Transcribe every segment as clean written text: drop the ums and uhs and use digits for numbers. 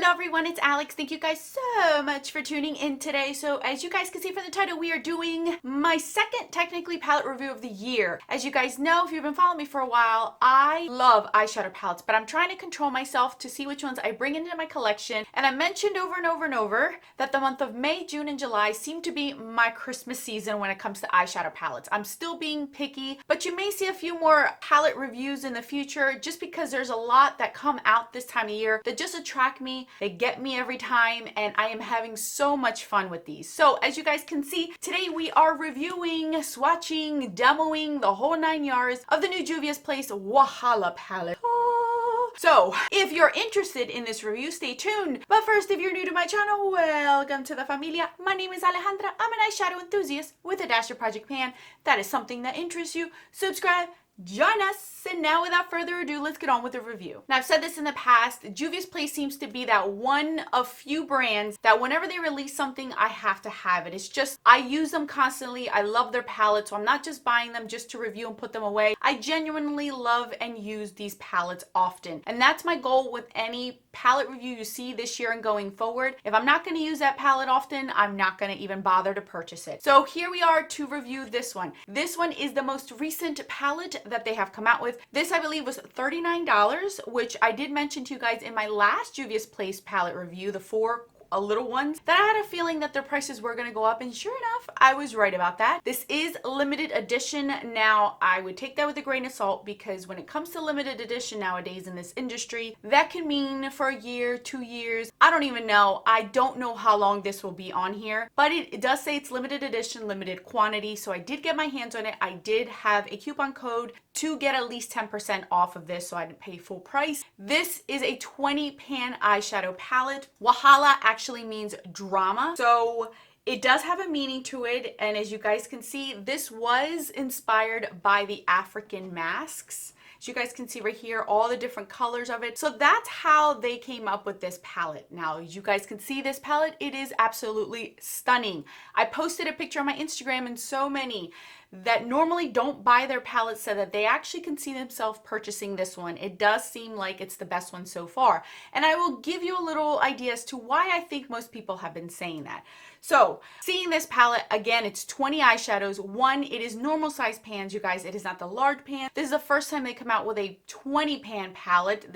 Hello everyone, it's Alex. Thank you guys so much for tuning in today. So as you guys can see from the title, we are doing my second technically palette review of the year. As you guys know, if you've been following me for a while, I love eyeshadow palettes, but I'm trying to control myself to see which ones I bring into my collection. And I mentioned over and over and over that the month of May, June, and July seem to be my Christmas season when it comes to eyeshadow palettes. I'm still being picky, but you may see a few more palette reviews in the future just because there's a lot that come out this time of year that just attract me. They get me every time, and I am having so much fun with these. So as you guys can see, today we are reviewing, swatching, demoing the whole 9 yards of the new Juvias Place Wahala palette. So if you're interested in this review, stay tuned. But first, if you're new to my channel, welcome to the familia. My name is Alejandra. I'm an eyeshadow enthusiast with a dash of Project Pan. That is something that interests you. Subscribe, join us, and now without further ado, let's get on with the review. Now, I've said this in the past, Juvia's Place seems to be that one of few brands that whenever they release something, I have to have it. It's just, I use them constantly. I love their palettes, so I'm not just buying them just to review and put them away. I genuinely love and use these palettes often. And that's my goal with any palette review you see this year and going forward. If I'm not going to use that palette often, I'm not going to even bother to purchase it. So here we are to review this one. This one is the most recent palette that they have come out with. This, I believe, was $39, which I did mention to you guys in my last Juvia's Place palette review, the four little ones, that I had a feeling that their prices were going to go up, and sure enough, I was right about that. This is limited edition. Now, I would take that with a grain of salt because when it comes to limited edition nowadays in this industry, that can mean for a year, 2 years. I don't even know. I don't know how long this will be on here, but it does say it's limited edition, limited quantity, so I did get my hands on it. I did have a coupon code to get at least 10% off of this, so I didn't pay full price. This is a 20 pan eyeshadow palette. Wahala actually means drama, so it does have a meaning to it, and as you guys can see, this was inspired by the African masks. As you guys can see right here, all the different colors of it. So that's how they came up with this palette. Now, as you guys can see, this palette, it is absolutely stunning. I posted a picture on my Instagram, and so many that normally don't buy their palettes said that they actually can see themselves purchasing this one. It does seem like it's the best one so far. And I will give you a little idea as to why I think most people have been saying that. So, seeing this palette, again, it's 20 eyeshadows. One, it is normal size pans, you guys. It is not the large pan. This is the first time they come out with a 20 pan palette.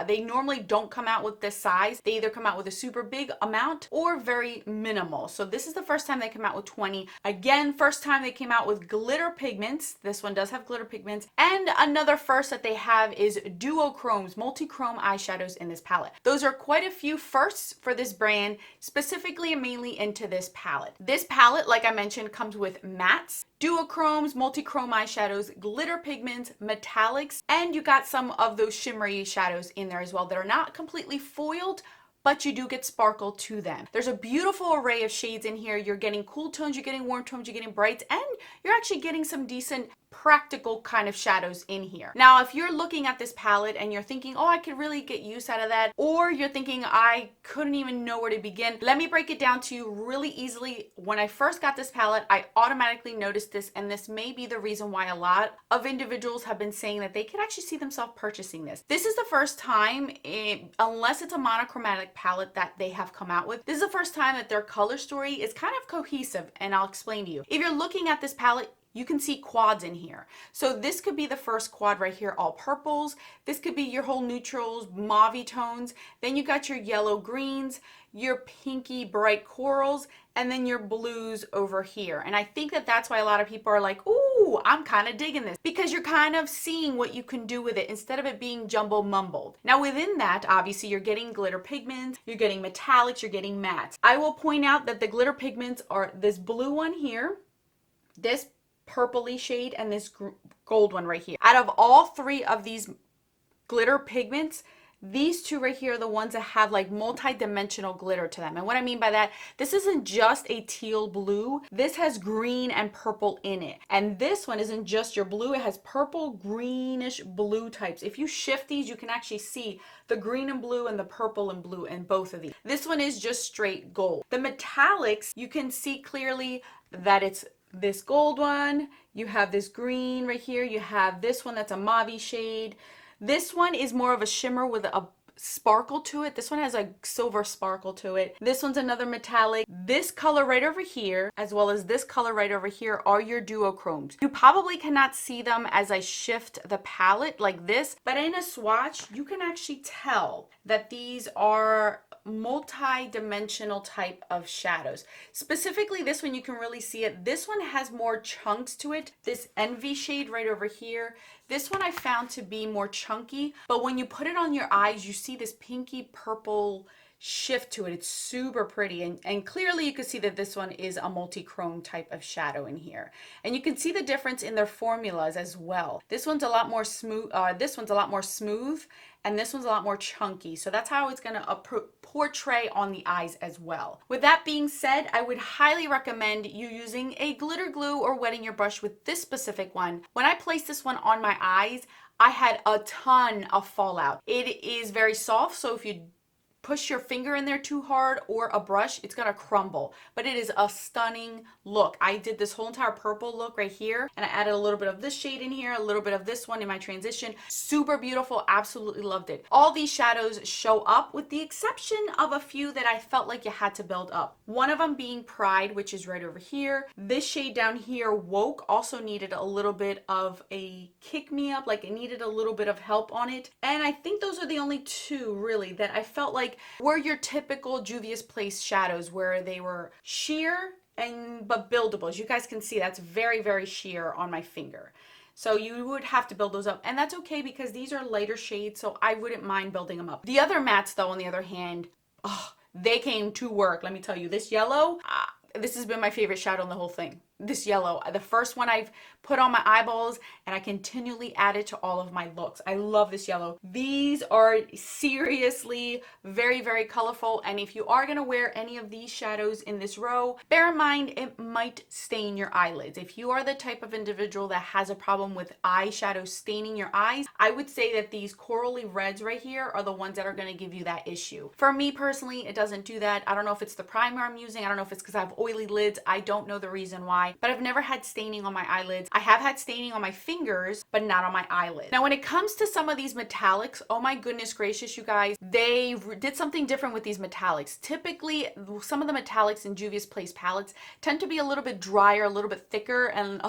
They normally don't come out with this size. They either come out with a super big amount or very minimal. So this is the first time they come out with 20. Again, first time they came out with glitter pigments. This one does have glitter pigments. And another first that they have is duochromes, multi-chrome eyeshadows in this palette. Those are quite a few firsts for this brand, specifically and mainly into this palette. This palette, like I mentioned, comes with mattes, duochromes, multi-chrome eyeshadows, glitter pigments, metallics, and you got some of those shimmery shadows in there as well that are not completely foiled, but you do get sparkle to them. There's a beautiful array of shades in here. You're getting cool tones, you're getting warm tones, you're getting brights, and you're actually getting some decent practical kind of shadows in here. Now, if you're looking at this palette and you're thinking, oh, I could really get use out of that, or you're thinking, I couldn't even know where to begin, let me break it down to you really easily. When I first got this palette, I automatically noticed this, and this may be the reason why a lot of individuals have been saying that they could actually see themselves purchasing this. This is the first time, unless it's a monochromatic palette that they have come out with, this is the first time that their color story is kind of cohesive, and I'll explain to you. If you're looking at this palette, you can see quads in here. So this could be the first quad right here, all purples. This could be your whole neutrals, mauve tones. Then you got your yellow greens, your pinky bright corals, and then your blues over here. And I think that that's why a lot of people are like, ooh, I'm kind of digging this, because you're kind of seeing what you can do with it instead of it being jumble mumbled. Now within that, obviously you're getting glitter pigments, you're getting metallics, you're getting mattes. I will point out that the glitter pigments are this blue one here, this purpley shade, and this gold one right here. Out of all three of these glitter pigments, these two right here are the ones that have like multi-dimensional glitter to them. And what I mean by that, this isn't just a teal blue. This has green and purple in it. And this one isn't just your blue. It has purple, greenish blue types. If you shift these, you can actually see the green and blue and the purple and blue in both of these. This one is just straight gold. The metallics, you can see clearly that it's this gold one, you have this green right here, you have this one that's a mauve shade. This one is more of a shimmer with a sparkle to it. This one has a silver sparkle to it. This one's another metallic. This color right over here, as well as this color right over here, are your duochromes. You probably cannot see them as I shift the palette like this, but in a swatch, you can actually tell that these are multi-dimensional type of shadows. Specifically this one, you can really see it. This one has more chunks to it. This Envy shade right over here, this one I found to be more chunky, but when you put it on your eyes, you see this pinky purple shift to it. It's super pretty, and clearly you can see that this one is a multi-chrome type of shadow in here, and you can see the difference in their formulas as well. This one's a lot more smooth, and this one's a lot more chunky, so that's how it's going to portray on the eyes as well. With that being said, I would highly recommend you using a glitter glue or wetting your brush with this specific one. When I placed this one on my eyes, I had a ton of fallout. It is very soft, so if you push your finger in there too hard or a brush, it's gonna crumble, but it is a stunning look. I did this whole entire purple look right here, and I added a little bit of this shade in here, a little bit of this one in my transition. Super beautiful, absolutely loved it. All these shadows show up with the exception of a few that I felt like you had to build up. One of them being Pride, which is right over here. This shade down here, Woke, also needed a little bit of a kick me up, like it needed a little bit of help on it. And I think those are the only two really that I felt like were your typical Juvia's Place shadows, where they were sheer but buildable. As you guys can see, that's very, very sheer on my finger. So you would have to build those up, and that's okay because these are lighter shades, so I wouldn't mind building them up. The other mattes though, on the other hand, they came to work. Let me tell you, this yellow, this has been my favorite shadow in the whole thing. This yellow, the first one I've put on my eyeballs, and I continually add it to all of my looks. I love this yellow. These are seriously very, very colorful, and if you are gonna wear any of these shadows in this row, bear in mind it might stain your eyelids. If you are the type of individual that has a problem with eyeshadow staining your eyes, I would say that these corally reds right here are the ones that are gonna give you that issue. For me personally, it doesn't do that. I don't know if it's the primer I'm using. I don't know if it's because I have oily lids. I don't know the reason why, but I've never had staining on my eyelids. I have had staining on my fingers, but not on my eyelids. Now, when it comes to some of these metallics, oh my goodness gracious, you guys, they did something different with these metallics. Typically, some of the metallics in Juvia's Place palettes tend to be a little bit drier, a little bit thicker, and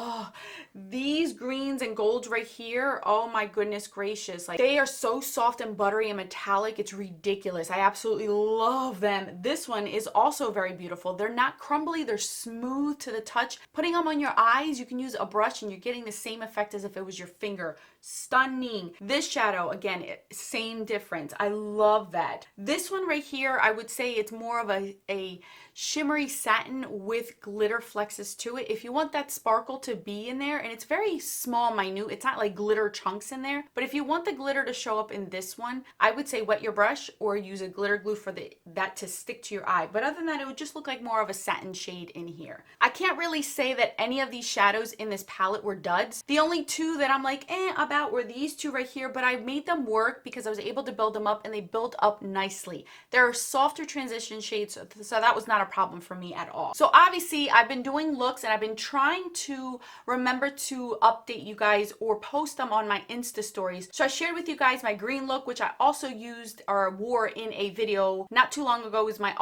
these greens and golds right here, oh my goodness gracious, like they are so soft and buttery and metallic, it's ridiculous. I absolutely love them. This one is also very beautiful. They're not crumbly, they're smooth to the touch. Putting them on your eyes, you can use a brush and you're getting the same effect as if it was your finger. Stunning. This shadow, again, same difference. I love that. This one right here, I would say it's more of a shimmery satin with glitter flexes to it. If you want that sparkle to be in there, and it's very small, minute, it's not like glitter chunks in there, but if you want the glitter to show up in this one, I would say wet your brush or use a glitter glue for that to stick to your eye. But other than that, it would just look like more of a satin shade in here. I can't really say that any of these shadows in this palette were duds. The only two that I'm like about were these two right here, but I made them work because I was able to build them up, and they built up nicely. There are softer transition shades, so that was not a problem for me at all. So obviously I've been doing looks, and I've been trying to remember to update you guys or post them on my Insta stories. So I shared with you guys my green look, which I also used or wore in a video not too long ago. It was my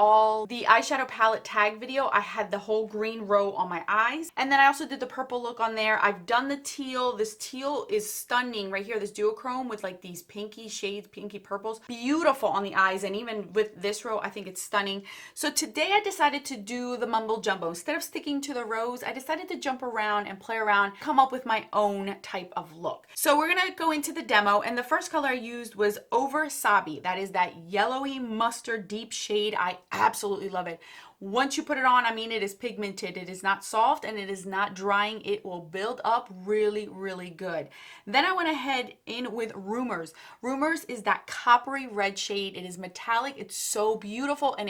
the eyeshadow palette tag video. I had the whole green row on my eyes, and then I also did the purple look on there. I've done the teal. This teal is stunning right here, this duochrome with like these pinky shades, pinky purples, beautiful on the eyes, and even with this row I think it's stunning. So today I decided to do the mumbo jumbo. Instead of sticking to the rows, I decided to jump around and play around, come up with my own type of look. So we're gonna go into the demo, and the first color I used was Over Sabi. That is that yellowy mustard deep shade. I absolutely love it. Once you put it on, I mean, it is pigmented. It is not soft, and it is not drying. It will build up really, really good. Then I went ahead in with Rumors. Rumors is that coppery red shade. It is metallic. It's so beautiful, and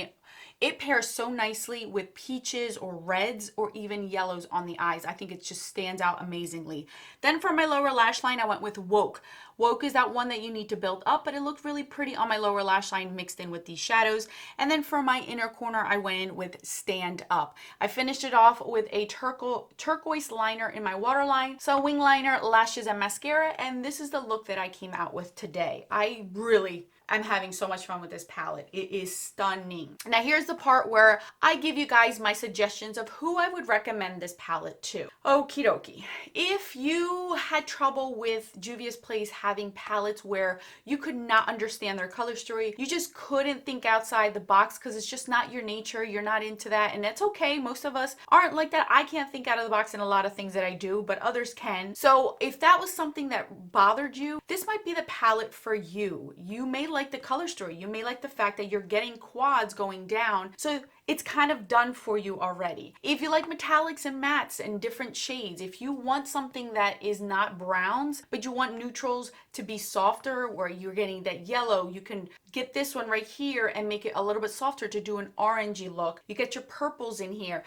it pairs so nicely with peaches or reds or even yellows on the eyes. I think it just stands out amazingly. Then for my lower lash line, I went with Woke. Woke is that one that you need to build up, but it looked really pretty on my lower lash line mixed in with these shadows. And then for my inner corner, I went in with Stand Up. I finished it off with a turquoise liner in my waterline, so wing liner, lashes, and mascara, and this is the look that I came out with today. I really I'm having so much fun with this palette. It is stunning. Now here's the part where I give you guys my suggestions of who I would recommend this palette to. Okie dokie. If you had trouble with Juvia's Place having palettes where you could not understand their color story, you just couldn't think outside the box because it's just not your nature, you're not into that, and that's okay. Most of us aren't like that. I can't think out of the box in a lot of things that I do, but others can. So if that was something that bothered you, this might be the palette for you. You may like the color story. You may like the fact that you're getting quads going down. So it's kind of done for you already. If you like metallics and mattes and different shades, if you want something that is not browns, but you want neutrals to be softer where you're getting that yellow, you can get this one right here and make it a little bit softer to do an orangey look. You get your purples in here.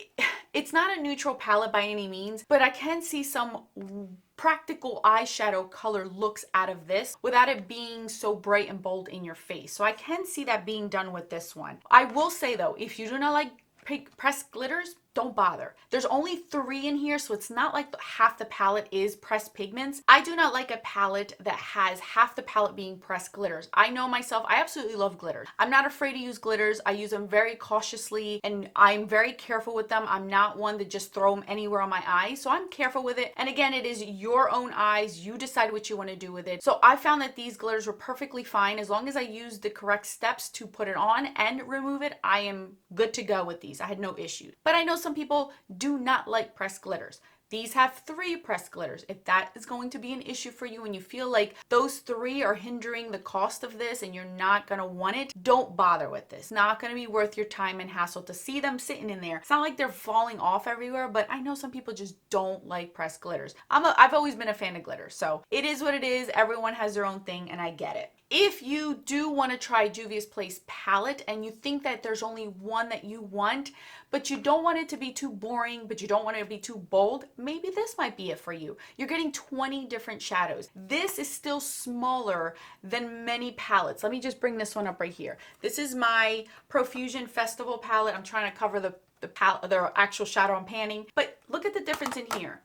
It's not a neutral palette by any means, but I can see some practical eyeshadow color looks out of this without it being so bright and bold in your face. So I can see that being done with this one. I will say though, if you do not like pressed glitters, don't bother. There's only 3 in here, so it's not like half the palette is pressed pigments. I do not like a palette that has half the palette being pressed glitters. I know myself, I absolutely love glitters. I'm not afraid to use glitters. I use them very cautiously and I'm very careful with them. I'm not one to just throw them anywhere on my eyes, so I'm careful with it. And again, it is your own eyes. You decide what you want to do with it. So I found that these glitters were perfectly fine. As long as I used the correct steps to put it on and remove it, I am good to go with these. I had no issues. But I know some people do not like pressed glitters. These have 3 pressed glitters. If that is going to be an issue for you and you feel like those 3 are hindering the cost of this and you're not going to want it, don't bother with this. Not going to be worth your time and hassle to see them sitting in there. It's not like they're falling off everywhere, but I know some people just don't like pressed glitters. I've always been a fan of glitter, so it is what it is. Everyone has their own thing and I get it. If you do want to try Juvia's Place palette and you think that there's only one that you want, but you don't want it to be too boring, but you don't want it to be too bold, maybe this might be it for you. You're getting 20 different shadows. This is still smaller than many palettes. Let me just bring this one up right here. This is my Profusion Festival palette. I'm trying to cover the actual shadow I'm panning, but look at the difference in here.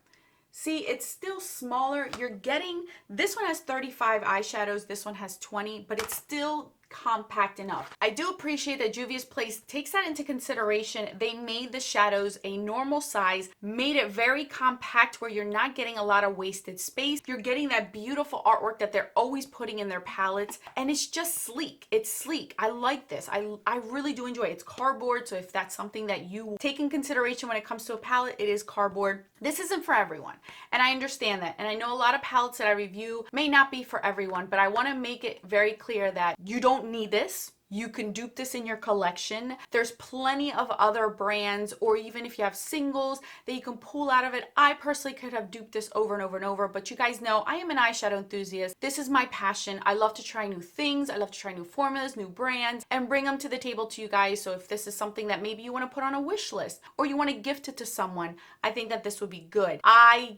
See, it's still smaller. You're getting, this one has 35 eyeshadows, this one has 20, but it's still compact enough. I do appreciate that Juvia's Place takes that into consideration. They made the shadows a normal size, made it very compact where you're not getting a lot of wasted space. You're getting that beautiful artwork that they're always putting in their palettes, and it's just sleek. It's sleek. I like this. I really do enjoy it. It's cardboard, so if that's something that you take in consideration when it comes to a palette, it is cardboard. This isn't for everyone, and I understand that. And I know a lot of palettes that I review may not be for everyone, but I want to make it very clear that you don't need this. You can dupe this in your collection. There's plenty of other brands, or even if you have singles that you can pull out of it. I personally could have duped this over and over and over, but you guys know I am an eyeshadow enthusiast. This is my passion. I love to try new things. I love to try new formulas, new brands, and bring them to the table to you guys. So if this is something that maybe you want to put on a wish list or you want to gift it to someone, I think that this would be good. I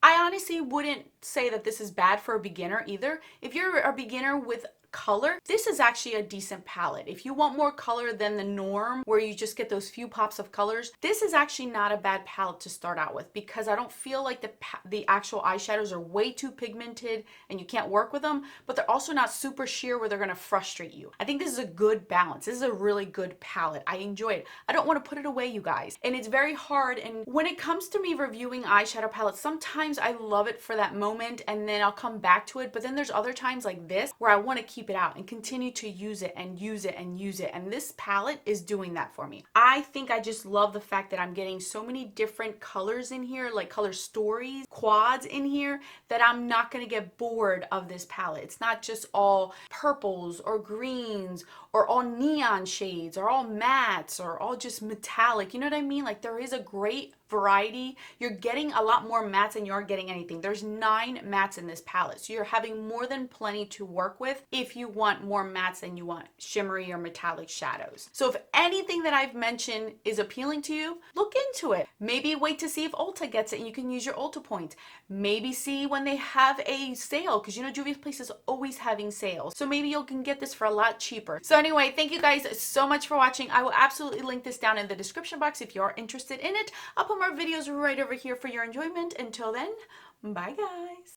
honestly wouldn't say that this is bad for a beginner either. If you're a beginner with color, this is actually a decent palette. If you want more color than the norm where you just get those few pops of colors, this is actually not a bad palette to start out with, because I don't feel like the actual eyeshadows are way too pigmented and you can't work with them, but they're also not super sheer where they're going to frustrate you. I think this is a good balance. This is a really good palette. I enjoy it. I don't want to put it away, you guys. And it's very hard, and when it comes to me reviewing eyeshadow palettes, sometimes I love it for that moment and then I'll come back to it, but then there's other times like this where I want to keep it out and continue to use it and use it and use it, and this palette is doing that for me. I think I just love the fact that I'm getting so many different colors in here, like color stories, quads in here, that I'm not going to get bored of this palette. It's not just all purples or greens or all neon shades or all mattes or all just metallic, you know what I mean? Like, there is a great variety. You're getting a lot more mattes than you are getting anything. There's 9 mattes in this palette, so you're having more than plenty to work with if you want more mattes than you want shimmery or metallic shadows. So if anything that I've mentioned is appealing to you, look into it. Maybe wait to see if Ulta gets it and you can use your Ulta points. Maybe see when they have a sale, because you know Juvia's Place is always having sales, so maybe you can get this for a lot cheaper. So anyway, thank you guys so much for watching. I will absolutely link this down in the description box if you are interested in it. I'll put more videos right over here for your enjoyment. Until then, bye guys.